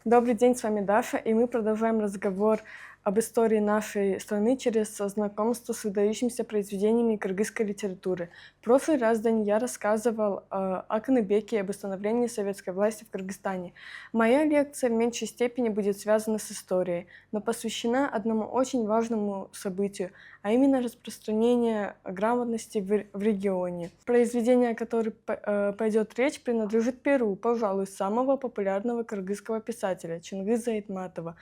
Добрый день, с вами Даша, и мы продолжаем разговор об истории нашей страны через знакомство с выдающимися произведениями кыргызской литературы. В прошлый раз я рассказывал о Каныбеке и об установлении советской власти в Кыргызстане. Моя лекция в меньшей степени будет связана с историей, но посвящена одному очень важному событию, а именно распространение грамотности в регионе. Произведение, о котором пойдет речь, принадлежит перу, пожалуй, самого популярного кыргызского писателя Чингиза Айтматова.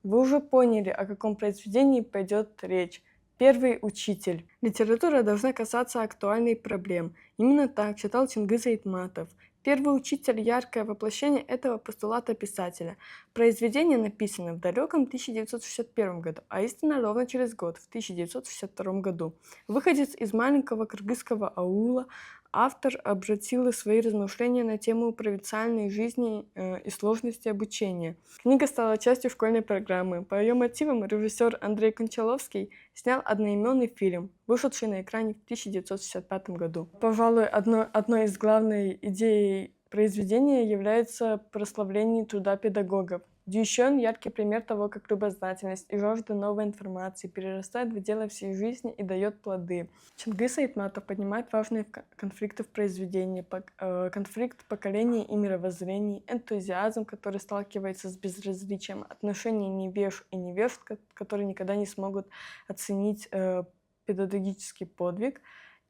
Вы уже поняли, о каком произведении пойдет речь. Первый учитель. Литература должна касаться актуальных проблем. Именно так считал Чингиз Айтматов. Первый учитель – яркое воплощение этого постулата писателя. Произведение написано в далеком 1961 году, а истина ровно через год, в 1962 году. Выходец из маленького кыргызского аула, автор обратил свои размышления на тему провинциальной жизни и сложности обучения. Книга стала частью школьной программы. По ее мотивам режиссер Андрей Кончаловский снял одноименный фильм, вышедший на экране в 1965 году. Пожалуй, одной из главных идей произведения является прославление труда педагогов. Дюшен – яркий пример того, как любознательность и жажда новой информации перерастает в дело всей жизни и дает плоды. Чингиз Айтматов поднимает важные конфликты в произведении, конфликт поколений и мировоззрений, энтузиазм, который сталкивается с безразличием, отношения невеж и невежд, которые никогда не смогут оценить педагогический подвиг,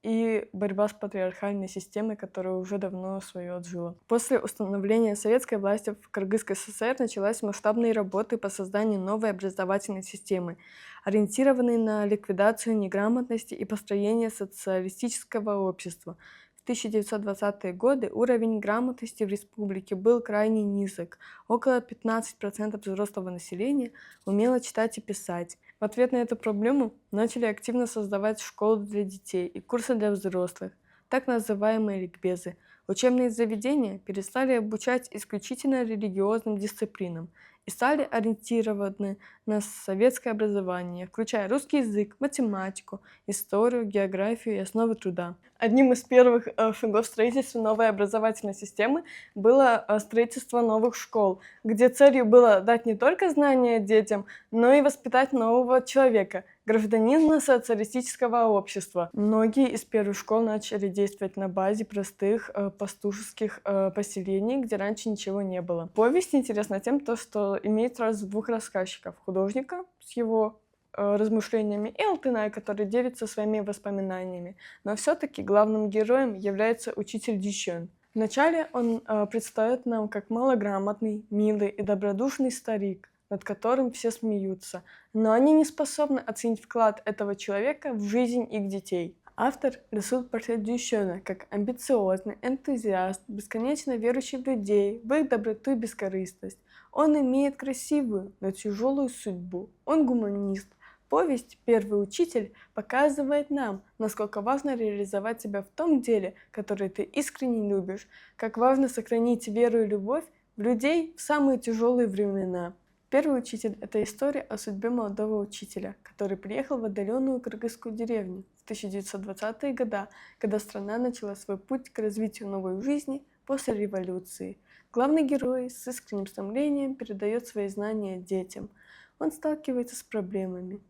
и борьба с патриархальной системой, которая уже давно свое отжила. После установления советской власти в Кыргызской ССР началась масштабная работа по созданию новой образовательной системы, ориентированной на ликвидацию неграмотности и построение социалистического общества. В 1920-е годы уровень грамотности в республике был крайне низок. Около 15% взрослого населения умело читать и писать. В ответ на эту проблему начали активно создавать школы для детей и курсы для взрослых, так называемые ликбезы. Учебные заведения перестали обучать исключительно религиозным дисциплинам и стали ориентированы на советское образование, включая русский язык, математику, историю, географию и основы труда. Одним из первых шагов строительства новой образовательной системы было строительство новых школ, где целью было дать не только знания детям, но и воспитать нового человека, гражданина социалистического общества. Многие из первых школ начали действовать на базе простых пастушеских поселений, где раньше ничего не было. Повесть интересна тем, что имеет сразу двух рассказчиков: художника с его размышлениями и Алтынай, который делится своими воспоминаниями. Но все-таки главным героем является учитель Дюшен. Вначале он предстает нам как малограмотный, милый и добродушный старик, над которым все смеются, но они не способны оценить вклад этого человека в жизнь их детей. Автор рисует портрет Дюшена как амбициозный энтузиаст, бесконечно верующий в людей, в их доброту и бескорыстность. Он имеет красивую, но тяжелую судьбу. Он гуманист. Повесть «Первый учитель» показывает нам, насколько важно реализовать себя в том деле, которое ты искренне любишь, как важно сохранить веру и любовь в людей в самые тяжелые времена. Первый учитель – это история о судьбе молодого учителя, который приехал в отдаленную кыргызскую деревню в 1920-е годы, когда страна начала свой путь к развитию новой жизни после революции. Главный герой с искренним стремлением передает свои знания детям. Он сталкивается с проблемами.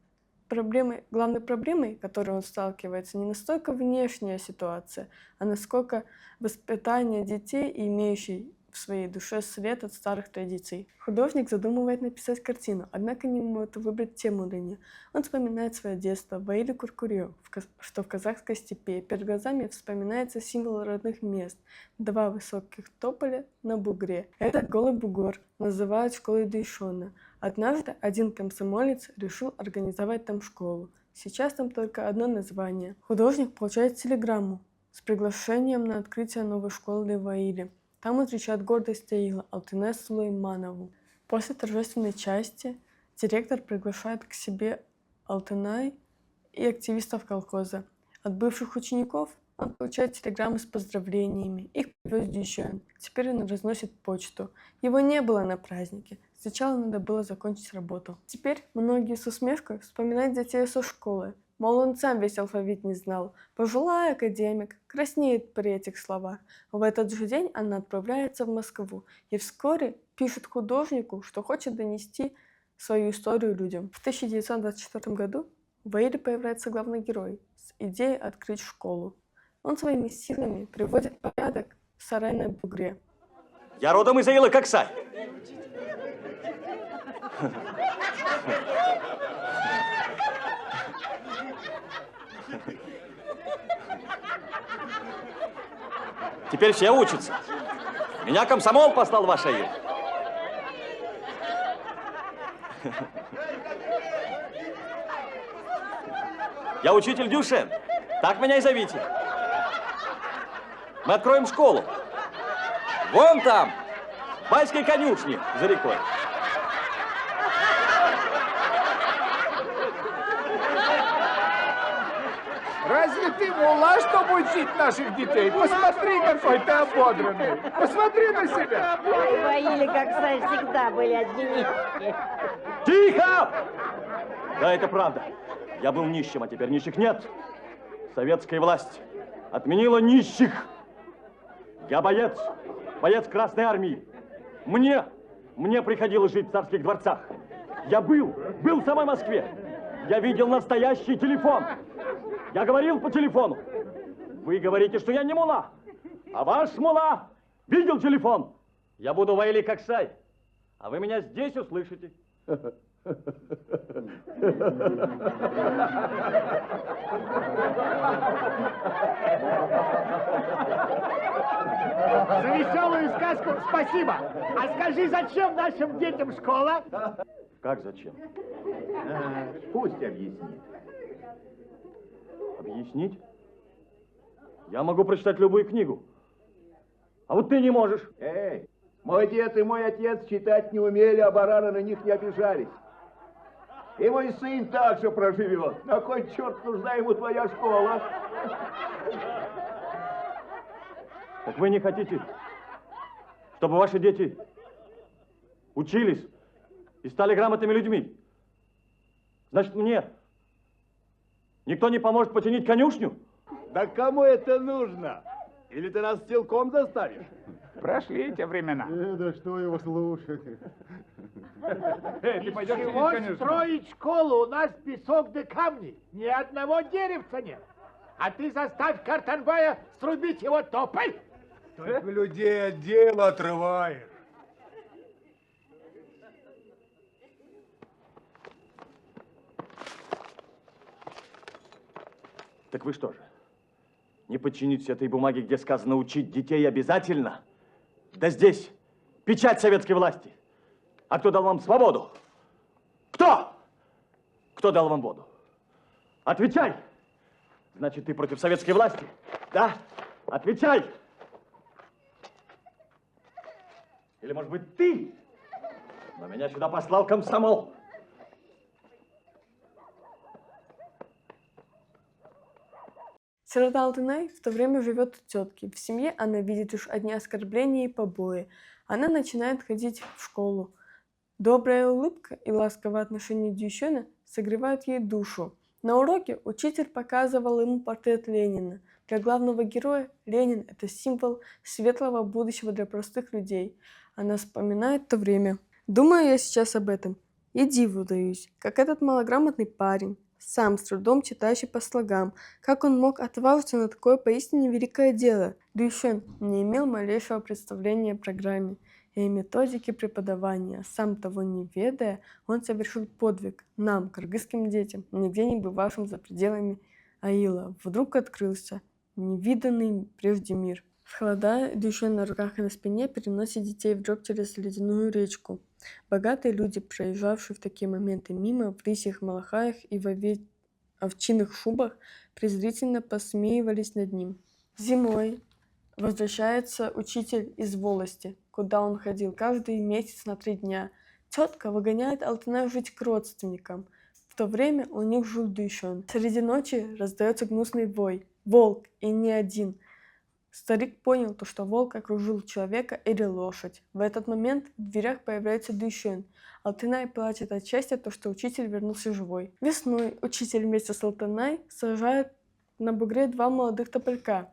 Главной проблемой, с которой он сталкивается, не настолько внешняя ситуация, а насколько воспитание детей, имеющий в своей душе след от старых традиций. Художник задумывает написать картину, однако не может выбрать тему для нее. Он вспоминает свое детство в Аиле-Куркурё, что в казахской степи. Перед глазами вспоминается символ родных мест – два высоких тополя на бугре. Этот голый бугор называют школой Дюшена. Однажды один комсомолец решил организовать там школу. Сейчас там только одно название. Художник получает телеграмму с приглашением на открытие новой школы в Аиле. Там отвечает гордость Аила Алтынай Сулейманову. После торжественной части директор приглашает к себе Алтынай и активистов колхоза. От бывших учеников он получает телеграммы с поздравлениями. Их привез Дюшен. Теперь он разносит почту. Его не было на празднике. Сначала надо было закончить работу. Теперь многие с усмешкой вспоминают затею со школы. Мол, он сам весь алфавит не знал. Пожилой академик краснеет при этих словах. В этот же день она отправляется в Москву и вскоре пишет художнику, что хочет донести свою историю людям. В 1924 году в Аиле появляется главный герой с идеей открыть школу. Он своими силами приводит порядок в Сарайной Бугре. Я родом из Аилы Коксай. Теперь все учатся. Меня комсомол послал в ваш Аил. Я учитель Дюшен. Так меня и зовите. Мы откроем школу. Вон там, в Байской конюшне за рекой. Разве ты мула, чтобы учить наших детей? Посмотри, какой ты ободранный. Посмотри на себя. В Аиле Коксай всегда были одни нищие. Тихо! Да, это правда. Я был нищим, а теперь нищих нет. Советская власть отменила нищих. Я боец Красной Армии. Мне приходилось жить в царских дворцах. Я был в самой Москве. Я видел настоящий телефон. Я говорил по телефону. Вы говорите, что я не мула. А ваш мула видел телефон. Я буду в Аиле Коксай. А вы меня здесь услышите. За веселую сказку спасибо. А скажи, зачем нашим детям школа? Как зачем? Пусть объяснит. Объяснить? Я могу прочитать любую книгу. А вот ты не можешь. Эй, мой дед и мой отец читать не умели, а бараны на них не обижались. И мой сын так же проживет. На кой черт нужна ему твоя школа? Так вы не хотите, чтобы ваши дети учились и стали грамотными людьми? Значит, мне никто не поможет починить конюшню? Да кому это нужно? Или ты нас силком заставишь? Прошли те времена. Да что его слушать? Ты пойдешь чего строить школу? У нас песок да камни. Ни одного деревца нет. А ты заставь Картанбая срубить его тополь. Только людей от дела отрываешь. Так вы что же, не подчинитесь этой бумаге, где сказано учить детей обязательно? Да здесь печать советской власти. А кто дал вам свободу? Кто? Кто дал вам воду? Отвечай! Значит, ты против советской власти? Да? Отвечай! Или, может быть, ты? Но меня сюда послал комсомол. Сирота Алтынай в то время живет у тетки. В семье она видит лишь одни оскорбления и побои. Она начинает ходить в школу. Добрая улыбка и ласковое отношение Дюшена согревают ей душу. На уроке учитель показывал ему портрет Ленина. Для главного героя Ленин – это символ светлого будущего для простых людей. Она вспоминает то время. Думаю я сейчас об этом и диву даюсь, как этот малограмотный парень, сам с трудом читающий по слогам, как он мог отважиться на такое поистине великое дело. Дюшен не имел малейшего представления о программе и методике преподавания. Сам того не ведая, он совершил подвиг нам, кыргызским детям, нигде не бывавшим за пределами Аила. Вдруг открылся невиданный прежде мир. В холода Дюшен на руках и на спине переносит детей в джоб через ледяную речку. Богатые люди, проезжавшие в такие моменты мимо, в лисьих малахаях и в овчинных шубах, презрительно посмеивались над ним. Зимой возвращается учитель из волости, куда он ходил каждый месяц на 3 дня. Тетка выгоняет Алтынай жить к родственникам. В то время у них жил Дюшен. Среди ночи раздается гнусный вой. Волк, и не один. Старик понял, что волк окружил человека или лошадь. В этот момент в дверях появляется Дущен. Алтынай плачет от счастья, что учитель вернулся живой. Весной учитель вместе с Алтынай сажает на бугре 2 молодых тополя.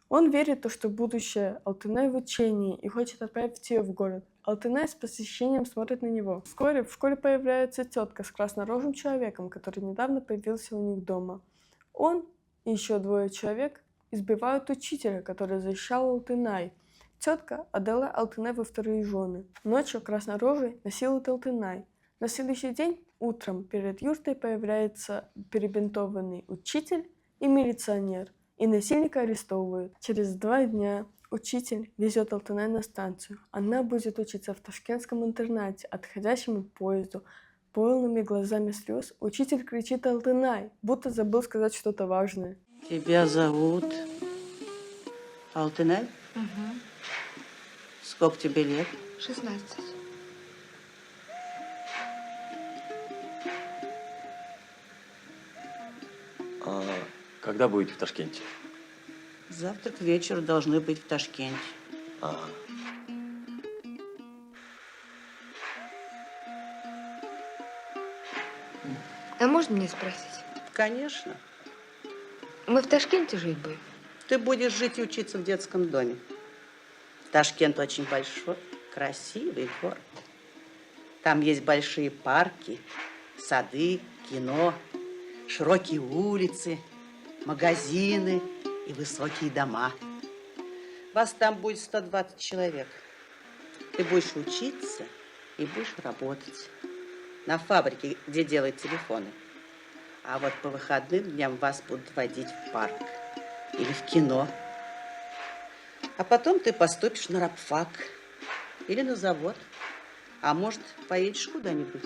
Он верит, что будущее Алтынай в учении и хочет отправить ее в город. Алтынай с посещением смотрит на него. Вскоре в школе появляется тетка с краснорожим человеком, который недавно появился у них дома. Он и еще 2 человек избивают учителя, который защищал Алтынай. Тетка отдала Алтынай во 2 жены. Ночью краснорожий насилует Алтынай. На следующий день утром перед юртой появляется перебинтованный учитель и милиционер, и насильника арестовывают. Через 2 дня учитель везет Алтынай на станцию. Она будет учиться в ташкентском интернате, отходящему поезду. Полными глазами слез учитель кричит Алтынай, будто забыл сказать что-то важное. Тебя зовут Алтынай? Угу. Сколько тебе лет? 16. А когда будете в Ташкенте? Завтра к вечеру должны быть в Ташкенте. А, А можно мне спросить? Конечно. Мы в Ташкенте жить будем? Ты будешь жить и учиться в детском доме. Ташкент очень большой, красивый город. Там есть большие парки, сады, кино, широкие улицы, магазины и высокие дома. Вас там будет 120 человек. Ты будешь учиться и будешь работать на фабрике, где делают телефоны. А вот по выходным дням вас будут водить в парк или в кино. А потом ты поступишь на рабфак или на завод. А может, поедешь куда-нибудь.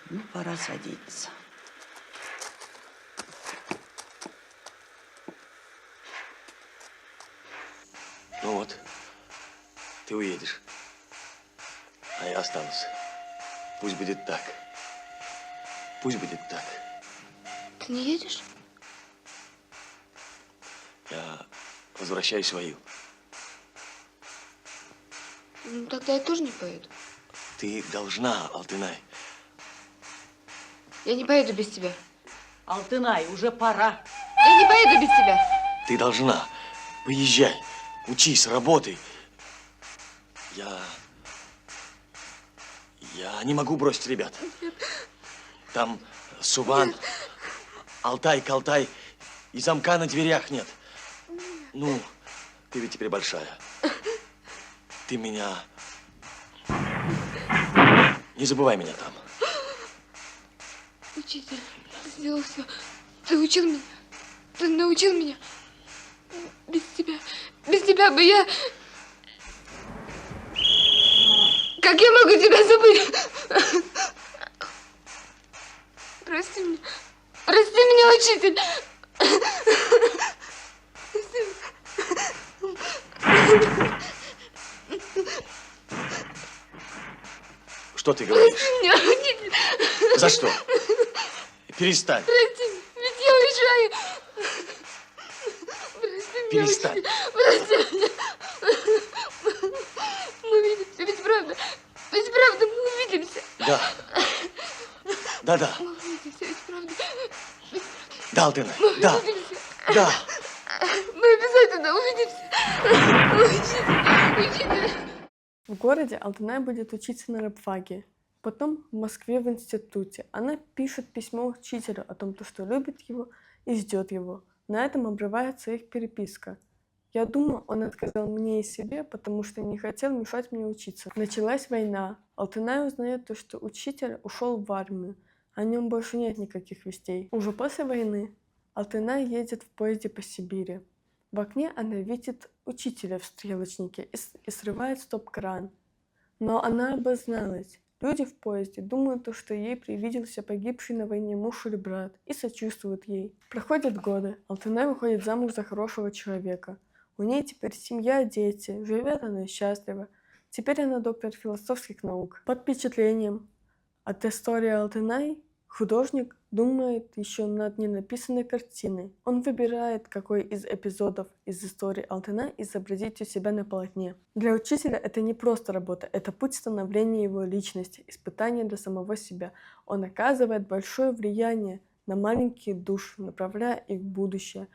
Ну, пора садиться. ну вот, ты уедешь, а я останусь. Пусть будет так. Пусть будет так. Ты не едешь? Я возвращаюсь в Аил. Ну, тогда я тоже не поеду. Ты должна, Алтынай. Я не поеду без тебя. Алтынай, уже пора. Я не поеду без тебя. Ты должна. Поезжай. Учись, работай. Я не могу бросить ребят. Там Суван, Алтай, Калтай, и замка на дверях нет. Ну, ты ведь теперь большая. Ты меня... Не забывай меня там. Учитель, ты сделал все. Ты учил меня. Ты научил меня. Без тебя бы я... Как я могу тебя забыть? Прости меня. Прости меня, учитель. Что ты говоришь? Прости меня, учитель. За что? Перестань. Прости, ведь я уезжаю. Прости меня, Перестань. учитель. Прости меня. Мы увидимся, ведь правда? Ведь правда мы увидимся. Да. Да. Мы увидимся, ведь правда? Да, Алтынай. Мы Да. увидимся. Да. Мы обязательно увидимся. Учитель. В городе Алтынай будет учиться на рабфаке. Потом в Москве в институте. Она пишет письмо учителю о том, что любит его и ждет его. На этом обрывается их переписка. Я думаю, он отказал мне и себе, потому что не хотел мешать мне учиться. Началась война. Алтынай узнает, что учитель ушел в армию. О нем больше нет никаких вестей. Уже после войны Алтынай едет в поезде по Сибири. В окне она видит учителя в стрелочнике и срывает стоп-кран. Но она обозналась. Люди в поезде думают, что ей привиделся погибший на войне муж или брат, и сочувствуют ей. Проходят годы. Алтынай выходит замуж за хорошего человека. У ней теперь семья, дети. Живет она счастливо. Теперь она доктор философских наук. Под впечатлением От истории Алтынай художник думает еще над ненаписанной картиной. Он выбирает, какой из эпизодов из истории Алтынай изобразить у себя на полотне. Для учителя это не просто работа, это путь становления его личности, испытание для самого себя. Он оказывает большое влияние на маленькие души, направляя их в будущее.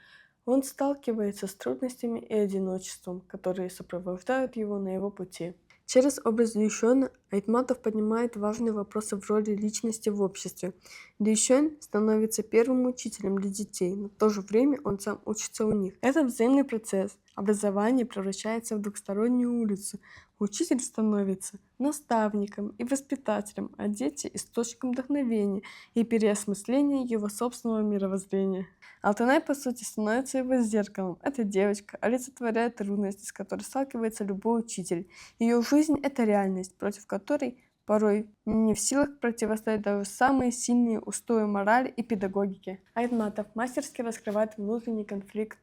Он сталкивается с трудностями и одиночеством, которые сопровождают его на его пути. Через образ Дюшена Айтматов поднимает важные вопросы в роли личности в обществе. Дюшен становится первым учителем для детей, но в то же время он сам учится у них. Это взаимный процесс. Образование превращается в двухстороннюю улицу. Учитель становится наставником и воспитателем, а дети – источником вдохновения и переосмысления его собственного мировоззрения. Алтынай, по сути, становится его зеркалом. Эта девочка олицетворяет трудности, с которыми сталкивается любой учитель. Ее жизнь – это реальность, против которой порой не в силах противостоять даже самые сильные устои морали и педагогики. Айтматов мастерски раскрывает внутренний конфликт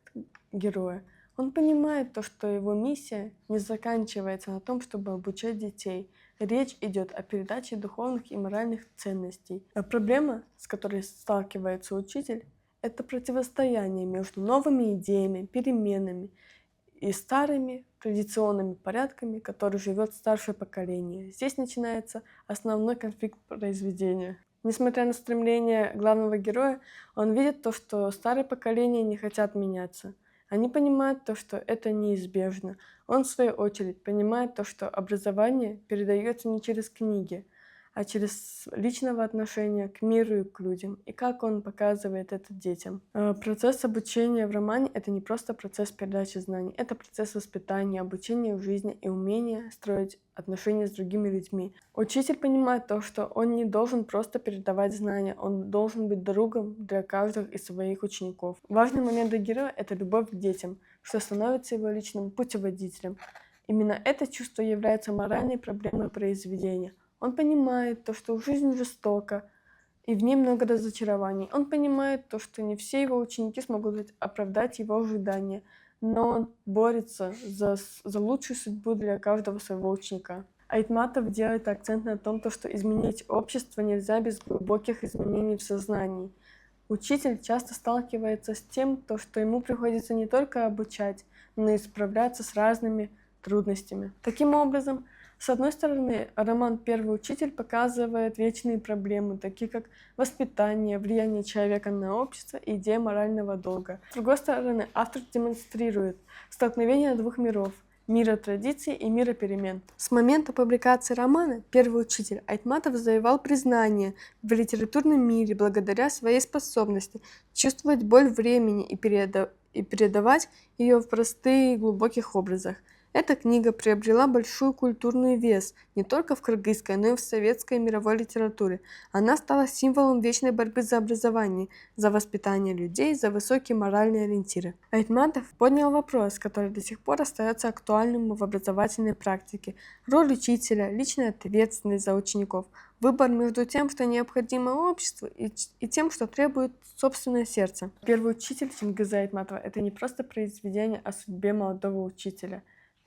героя. Он понимает то, что его миссия не заканчивается на том, чтобы обучать детей. Речь идет о передаче духовных и моральных ценностей. А проблема, с которой сталкивается учитель, это противостояние между новыми идеями, переменами и старыми традиционными порядками, которые живет старшее поколение. Здесь начинается основной конфликт произведения. Несмотря на стремление главного героя, он видит то, что старое поколение не хотят меняться. Они понимают то, что это неизбежно. Он, в свою очередь, понимает то, что образование передается не через книги, а через личного отношения к миру и к людям, и как он показывает это детям. Процесс обучения в романе — это не просто процесс передачи знаний, это процесс воспитания, обучения в жизни и умения строить отношения с другими людьми. Учитель понимает то, что он не должен просто передавать знания, он должен быть другом для каждого из своих учеников. Важный момент для героя — это любовь к детям, что становится его личным путеводителем. Именно это чувство является моральной проблемой произведения. Он понимает то, что жизнь жестока, и в ней много разочарований. Он понимает то, что не все его ученики смогут оправдать его ожидания, но он борется за лучшую судьбу для каждого своего ученика. Айтматов делает акцент на том, что изменить общество нельзя без глубоких изменений в сознании. Учитель часто сталкивается с тем, что ему приходится не только обучать, но и справляться с разными трудностями. Таким образом, с одной стороны, роман «Первый учитель» показывает вечные проблемы, такие как воспитание, влияние человека на общество и идея морального долга. С другой стороны, автор демонстрирует столкновение двух миров – мира традиций и мира перемен. С момента публикации романа «Первый учитель» Айтматов завоевал признание в литературном мире благодаря своей способности чувствовать боль времени и передавать ее в простых и глубоких образах. Эта книга приобрела большой культурный вес не только в кыргызской, но и в советской и мировой литературе. Она стала символом вечной борьбы за образование, за воспитание людей, за высокие моральные ориентиры. Айтматов поднял вопрос, который до сих пор остается актуальным в образовательной практике. Роль учителя, личная ответственность за учеников, выбор между тем, что необходимо обществу, и тем, что требует собственное сердце. «Первый учитель» Чингиза Айтматова — это не просто произведение о судьбе молодого учителя.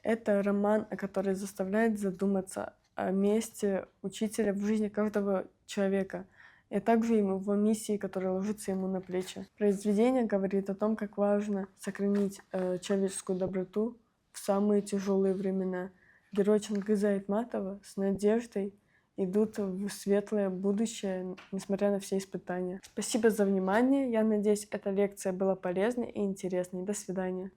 Это роман, который заставляет задуматься о месте учителя в жизни каждого человека, и также его миссии, которая ложится ему на плечи. Произведение говорит о том, как важно сохранить человеческую доброту в самые тяжелые времена. Герои Чингиза Айтматова с надеждой идут в светлое будущее, несмотря на все испытания. Спасибо за внимание. Я надеюсь, эта лекция была полезной и интересной. До свидания.